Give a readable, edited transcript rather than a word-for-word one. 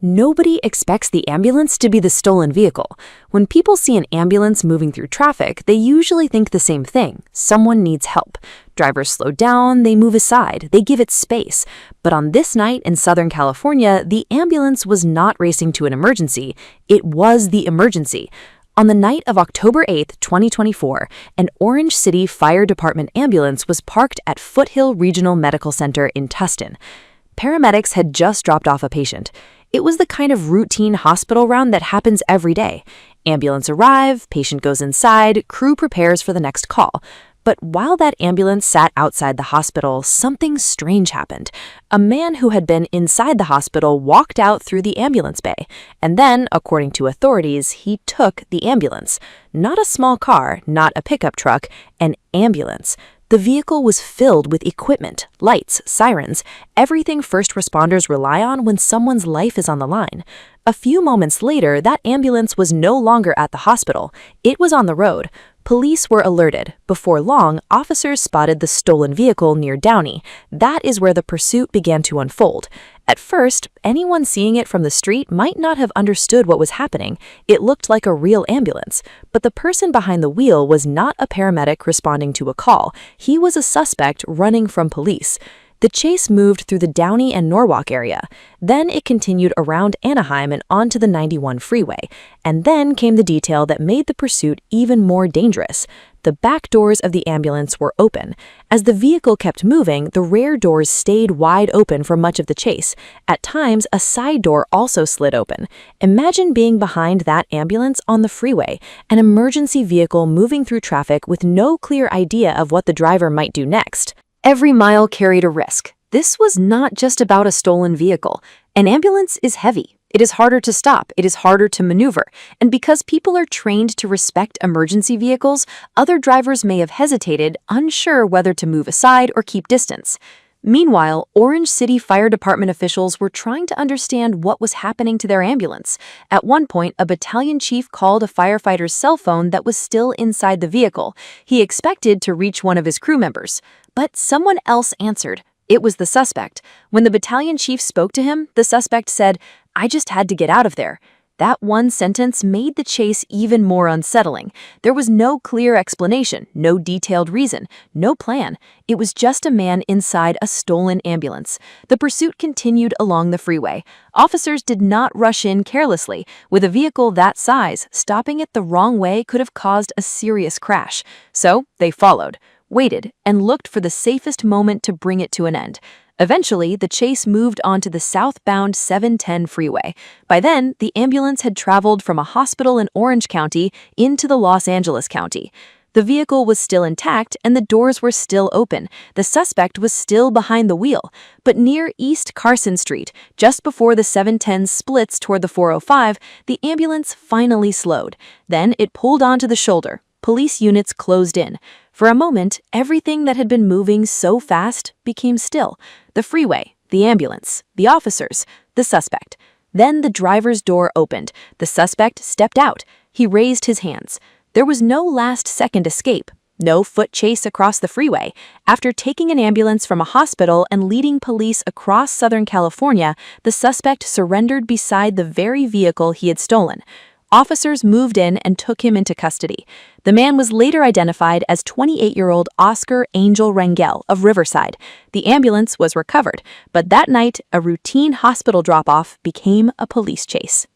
Nobody expects the ambulance to be the stolen vehicle. When people see an ambulance moving through traffic, they usually think the same thing: someone needs help. Drivers slow down, they move aside, they give it space. But on this night in Southern California, the ambulance was not racing to an emergency, it was the emergency. On the night of October 8, 2024, an Orange City Fire Department ambulance was parked at Foothill Regional Medical Center in Tustin. Paramedics had just dropped off a patient. It was the kind of routine hospital round that happens every day. Ambulance arrive, patient goes inside, crew prepares for the next call. But while that ambulance sat outside the hospital, something strange happened. A man who had been inside the hospital walked out through the ambulance bay, and then, according to authorities, he took the ambulance. Not a small car, not a pickup truck, an ambulance. The vehicle was filled with equipment, lights, sirens, everything first responders rely on when someone's life is on the line. A few moments later, that ambulance was no longer at the hospital. It was on the road. Police were alerted. Before long, officers spotted the stolen vehicle near Downey. That is where the pursuit began to unfold. At first, anyone seeing it from the street might not have understood what was happening. It looked like a real ambulance. But the person behind the wheel was not a paramedic responding to a call. He was a suspect running from police. The chase moved through the Downey and Norwalk area. Then it continued around Anaheim and onto the 91 freeway. And then came the detail that made the pursuit even more dangerous. The back doors of the ambulance were open. As the vehicle kept moving, the rear doors stayed wide open for much of the chase. At times, a side door also slid open. Imagine being behind that ambulance on the freeway, an emergency vehicle moving through traffic with no clear idea of what the driver might do next. Every mile carried a risk. This was not just about a stolen vehicle. An ambulance is heavy. It is harder to stop. It is harder to maneuver. And because people are trained to respect emergency vehicles, other drivers may have hesitated, unsure whether to move aside or keep distance. Meanwhile, Orange City Fire Department officials were trying to understand what was happening to their ambulance. At one point, a battalion chief called a firefighter's cell phone that was still inside the vehicle. He expected to reach one of his crew members. But someone else answered. It was the suspect. When the battalion chief spoke to him, the suspect said, "I just had to get out of there." That one sentence made the chase even more unsettling. There was no clear explanation, no detailed reason, no plan. It was just a man inside a stolen ambulance. The pursuit continued along the freeway. Officers did not rush in carelessly. With a vehicle that size, stopping it the wrong way could have caused a serious crash. So they followed, waited, and looked for the safest moment to bring it to an end. Eventually, the chase moved onto the southbound 710 freeway. By then, the ambulance had traveled from a hospital in Orange County into the Los Angeles County. The vehicle was still intact and the doors were still open. The suspect was still behind the wheel. But near East Carson Street, just before the 710 splits toward the 405, the ambulance finally slowed. Then it pulled onto the shoulder. Police units closed in. For a moment, everything that had been moving so fast became still. The freeway, the ambulance, the officers, the suspect. Then the driver's door opened. The suspect stepped out. He raised his hands. There was no last-second escape. No foot chase across the freeway. After taking an ambulance from a hospital and leading police across Southern California, the suspect surrendered beside the very vehicle he had stolen. Officers moved in and took him into custody. The man was later identified as 28-year-old Oscar Angel Rangel of Riverside. The ambulance was recovered, but that night, a routine hospital drop-off became a police chase.